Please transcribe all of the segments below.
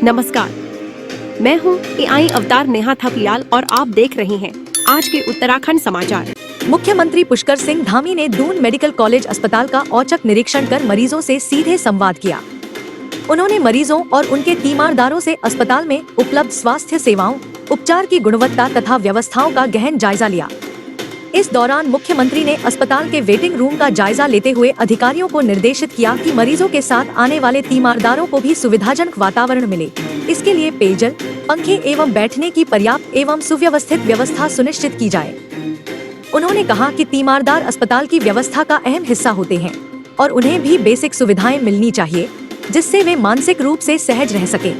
नमस्कार, मैं हूँ AI अवतार नेहा थपलियाल और आप देख रहे हैं आज के उत्तराखंड समाचार। मुख्यमंत्री पुष्कर सिंह धामी ने दून मेडिकल कॉलेज अस्पताल का औचक निरीक्षण कर मरीजों से सीधे संवाद किया। उन्होंने मरीजों और उनके तीमारदारों से अस्पताल में उपलब्ध स्वास्थ्य सेवाओं, उपचार की गुणवत्ता तथा व्यवस्थाओं का गहन जायजा लिया। इस दौरान मुख्यमंत्री ने अस्पताल के वेटिंग रूम का जायजा लेते हुए अधिकारियों को निर्देशित किया कि मरीजों के साथ आने वाले तीमारदारों को भी सुविधाजनक वातावरण मिले। इसके लिए पेयजल, पंखे एवं बैठने की पर्याप्त एवं सुव्यवस्थित व्यवस्था सुनिश्चित की जाए। उन्होंने कहा कि तीमारदार अस्पताल की व्यवस्था का अहम हिस्सा होते हैं और उन्हें भी बेसिक सुविधाएं मिलनी चाहिए, जिससे वे मानसिक रूप से सहज रह सके।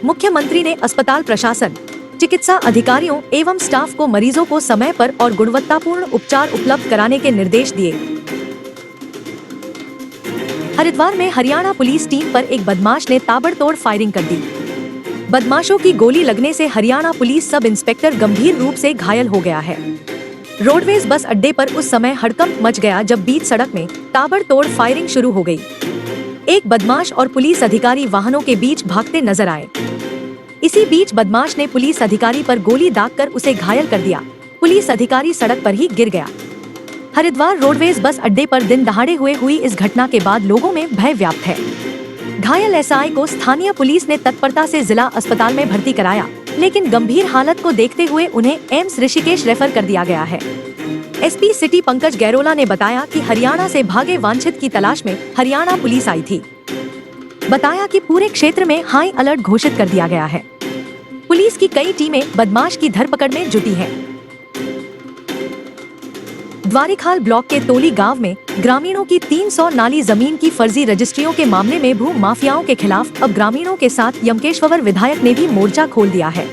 मुख्यमंत्री ने अस्पताल प्रशासन, चिकित्सा अधिकारियों एवं स्टाफ को मरीजों को समय पर और गुणवत्तापूर्ण उपचार उपलब्ध कराने के निर्देश दिए। हरिद्वार में हरियाणा पुलिस टीम पर एक बदमाश ने ताबड़तोड़ फायरिंग कर दी। बदमाशों की गोली लगने से हरियाणा पुलिस सब इंस्पेक्टर गंभीर रूप से घायल हो गया है। रोडवेज बस अड्डे पर उस समय हड़कंप मच गया जब बीच सड़क में ताबड़तोड़ फायरिंग शुरू हो गई। एक बदमाश और पुलिस अधिकारी वाहनों के बीच भागते नजर आए। इसी बीच बदमाश ने पुलिस अधिकारी पर गोली दागकर उसे घायल कर दिया। पुलिस अधिकारी सड़क पर ही गिर गया। हरिद्वार रोडवेज बस अड्डे पर दिन दहाड़े हुई इस घटना के बाद लोगों में भय व्याप्त है। घायल एसआई को स्थानीय पुलिस ने तत्परता से जिला अस्पताल में भर्ती कराया, लेकिन गंभीर हालत को देखते हुए उन्हें एम्स ऋषिकेश रेफर कर दिया गया है। एसपी सिटी पंकज गैरोला ने बताया कि हरियाणा से भागे वांछित की तलाश में हरियाणा पुलिस आई थी। बताया कि पूरे क्षेत्र में हाई अलर्ट घोषित कर दिया गया है। पुलिस की कई टीमें बदमाश की धरपकड़ में जुटी हैं। द्वारिखाल ब्लॉक के तोली गांव में ग्रामीणों की 300 नाली जमीन की फर्जी रजिस्ट्रियों के मामले में भू माफियाओं के खिलाफ अब ग्रामीणों के साथ यमकेश्वर विधायक ने भी मोर्चा खोल दिया है।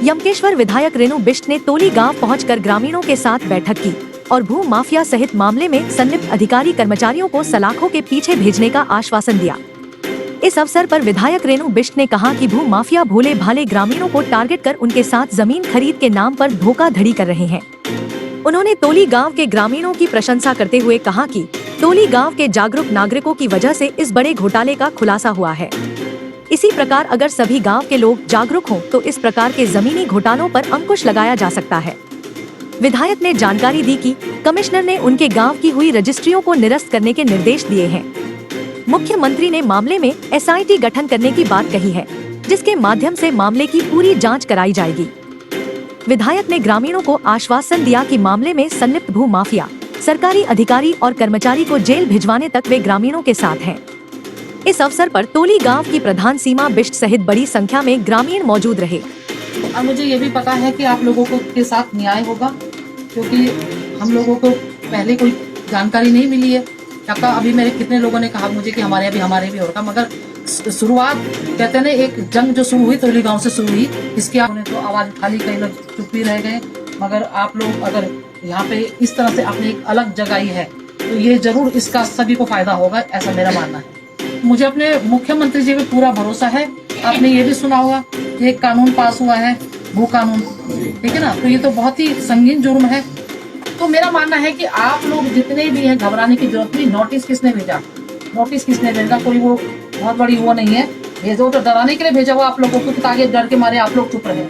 यमकेश्वर विधायक रेणु बिष्ट ने तोली गांव पहुंचकर ग्रामीणों के साथ बैठक की और भू माफिया सहित मामले में संलिप्त अधिकारी कर्मचारियों को सलाखों के पीछे भेजने का आश्वासन दिया। इस अवसर पर विधायक रेणु बिष्ट ने कहा कि भू माफिया भोले भाले ग्रामीणों को टारगेट कर उनके साथ जमीन खरीद के नाम पर धोखाधड़ी कर रहे हैं। उन्होंने तोली गांव के ग्रामीणों की प्रशंसा करते हुए कहा कि तोली गांव के जागरूक नागरिकों की वजह से इस बड़े घोटाले का खुलासा हुआ है। इसी प्रकार अगर सभी गांव के लोग जागरूक हों तो इस प्रकार के जमीनी घोटालों पर अंकुश लगाया जा सकता है। विधायक ने जानकारी दी कि कमिश्नर ने उनके गाँव की हुई रजिस्ट्रियों को निरस्त करने के निर्देश दिए हैं। मुख्यमंत्री ने मामले में SIT गठन करने की बात कही है, जिसके माध्यम से मामले की पूरी जांच कराई जाएगी। विधायक ने ग्रामीणों को आश्वासन दिया कि मामले में संलिप्त भू माफिया, सरकारी अधिकारी और कर्मचारी को जेल भिजवाने तक वे ग्रामीणों के साथ हैं। इस अवसर पर तोली गांव की प्रधान सीमा बिष्ट सहित बड़ी संख्या में ग्रामीण मौजूद रहे। और मुझे ये भी पता है कि आप लोगों को के साथ न्याय होगा, क्योंकि हम लोगों को पहले कोई जानकारी नहीं मिली है। अभी मेरे कितने लोगों ने कहा मुझे कि हमारे भी होगा, मगर शुरुआत कहते हैं एक जंग जो शुरू हुई तोली गांव से शुरू हुई, इसके आपने तो आवाज खाली, कई लोग चुप ही रह गए। मगर आप लोग अगर यहाँ पे इस तरह से आपने एक अलग जगाई है तो ये जरूर इसका सभी को फायदा होगा, ऐसा मेरा मानना है। मुझे अपने मुख्यमंत्री जी पे पूरा भरोसा है। आपने ये भी सुना होगा कि एक कानून पास हुआ है, भू कानून, ठीक है ना, तो ये तो बहुत ही संगीन जुर्म है। तो मेरा मानना है कि आप लोग जितने भी हैं घबराने की जरूरत नहीं। नोटिस किसने भेजा, कोई वो बहुत बड़ी वो नहीं है, ये जो तो डराने के लिए भेजा हुआ आप लोगों को, ताकि डर के मारे आप लोग चुप रहे।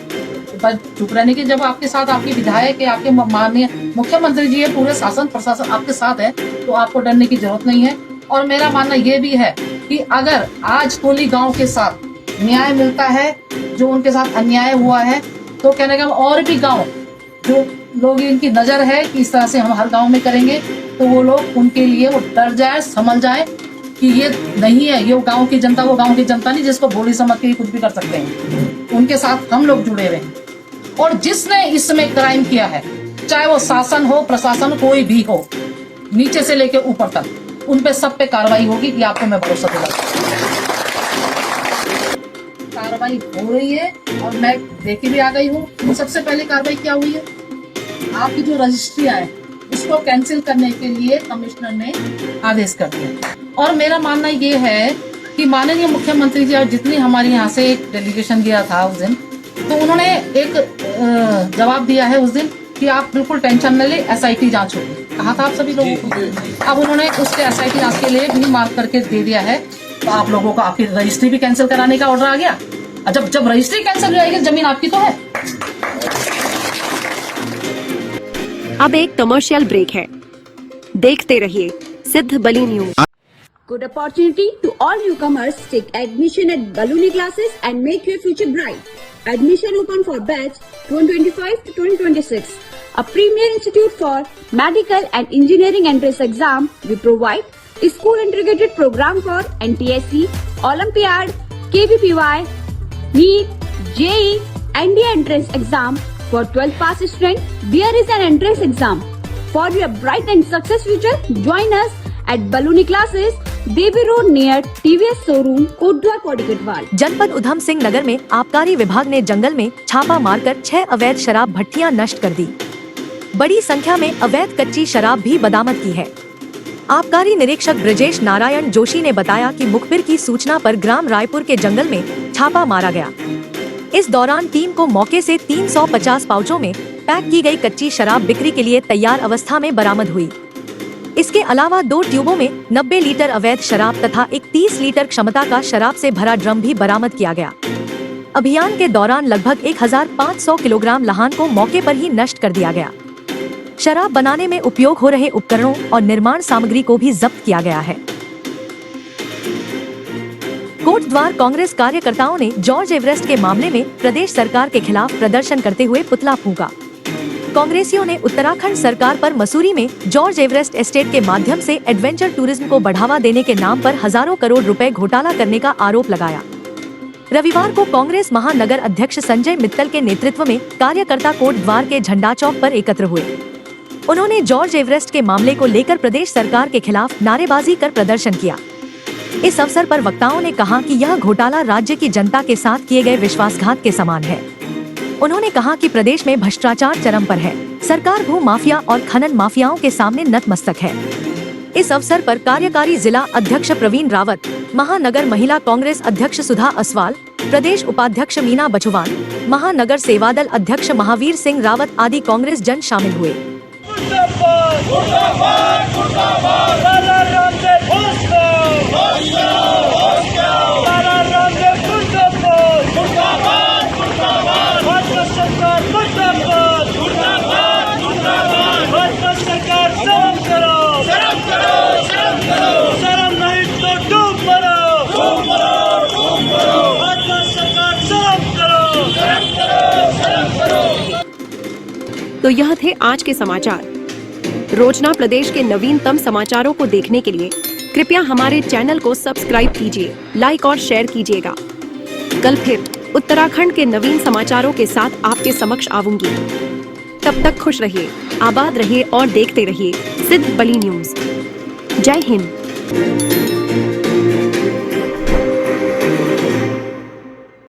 बस चुप रहने की, जब आपके साथ आपके विधायक है, आपके माननीय मुख्यमंत्री जी है, पूरे शासन प्रशासन आपके साथ है, तो आपको डरने की जरूरत नहीं है। और मेरा मानना ये भी है कि अगर आज तोली गाँव के साथ न्याय मिलता है, जो उनके साथ अन्याय हुआ है, तो कहने का और भी गाँव जो लोग इनकी नजर है कि इस तरह से हम हर गांव में करेंगे, तो वो लोग उनके लिए वो डर जाए, समझ जाए कि ये नहीं है, ये गांव की जनता, वो गांव की जनता नहीं जिसको भोली समझ के कुछ भी कर सकते हैं। उनके साथ हम लोग जुड़े हुए हैं। और जिसने इसमें क्राइम किया है, चाहे वो शासन हो, प्रशासन, कोई भी हो, नीचे से लेके ऊपर तक, उन पे सब पे कार्रवाई होगी, ये आपको मैं भरोसा दिलाता हूं। कार्रवाई हो रही है और मैं देखी भी आ गई हूँ। सबसे पहले कार्रवाई क्या हुई है, आपकी जो रजिस्ट्रियां है उसको कैंसिल करने के लिए कमिश्नर ने आदेश कर दिया। और मेरा मानना ये है कि माननीय मुख्यमंत्री जी और जितनी हमारे यहाँ से एक डेलीगेशन गया था उस दिन, तो उन्होंने एक जवाब दिया है उस दिन कि आप बिल्कुल टेंशन न ले, SIT जांच होगी, कहा था आप सभी लोगों को। अब उन्होंने उसके SIT जांच के लिए भी मार्क करके दे दिया है तो आप लोगों को आपकी रजिस्ट्री भी कैंसिल कराने का ऑर्डर आ गया। और जब रजिस्ट्री कैंसिल हो जाएगी जमीन आपकी तो है। अब एक कमर्शियल ब्रेक है, देखते रहिए सिद्ध बली news. Good opportunity to all newcomers. Take admission at Baluni classes and make your future bright. Admission open for batch 2025 to 2026. A premier institute for medical and engineering entrance exam. We provide a school integrated program for NTSC, Olympiad, KVPY, NEET, JEE, NDA entrance exam for 12th pass student. There is an entrance exam for your bright and success future. Join us at Baluni classes, Devi road near TVS showroom, Kotdwar कोडिकटवाल। जनपद उधम सिंह नगर में आबकारी विभाग ने जंगल में छापा मारकर 6 अवैध शराब भट्टियां नष्ट कर दी। बड़ी संख्या में अवैध कच्ची शराब भी बरामद की है। आबकारी निरीक्षक ब्रजेश नारायण जोशी ने बताया कि मुखबिर की सूचना पर ग्राम रायपुर के जंगल में छापा मारा गया। इस दौरान टीम को मौके से 350 पाउचों में पैक की गई कच्ची शराब बिक्री के लिए तैयार अवस्था में बरामद हुई। इसके अलावा 2 ट्यूबों में 90 लीटर अवैध शराब तथा एक 30 लीटर क्षमता का शराब से भरा ड्रम भी बरामद किया गया। अभियान के दौरान लगभग 1500 किलोग्राम लहान को मौके पर ही नष्ट कर दिया गया। शराब बनाने में उपयोग हो रहे उपकरणों और निर्माण सामग्री को भी जब्त किया गया है। कोटद्वार कांग्रेस कार्यकर्ताओं ने जॉर्ज एवरेस्ट के मामले में प्रदेश सरकार के खिलाफ प्रदर्शन करते हुए पुतला फूंका। कांग्रेसियों ने उत्तराखंड सरकार पर मसूरी में जॉर्ज एवरेस्ट एस्टेट के माध्यम से एडवेंचर टूरिज्म को बढ़ावा देने के नाम पर हजारों करोड़ रुपए घोटाला करने का आरोप लगाया। रविवार को कांग्रेस महानगर अध्यक्ष संजय मित्तल के नेतृत्व में कार्यकर्ता कोटद्वार के झंडा चौक पर एकत्र हुए। उन्होंने जॉर्ज एवरेस्ट के मामले को लेकर प्रदेश सरकार के खिलाफ नारेबाजी कर प्रदर्शन किया। इस अवसर पर वक्ताओं ने कहा कि यह घोटाला राज्य की जनता के साथ किए गए विश्वासघात के समान है। उन्होंने कहा कि प्रदेश में भ्रष्टाचार चरम पर है। सरकार भू माफिया और खनन माफियाओं के सामने नतमस्तक है। इस अवसर पर कार्यकारी जिला अध्यक्ष प्रवीण रावत, महानगर महिला कांग्रेस अध्यक्ष सुधा असवाल, प्रदेश उपाध्यक्ष मीना बचुवान, महानगर सेवादल अध्यक्ष महावीर सिंह रावत आदि कांग्रेस जन शामिल हुए। तो यह थे आज के समाचार। रोजना प्रदेश के नवीनतम समाचारों को देखने के लिए कृपया हमारे चैनल को सब्सक्राइब कीजिए, लाइक और शेयर कीजिएगा। कल फिर उत्तराखंड के नवीन समाचारों के साथ आपके समक्ष आऊंगी। तब तक खुश रहिए, आबाद रहिए और देखते रहिए सिद्ध बली न्यूज। जय हिंद।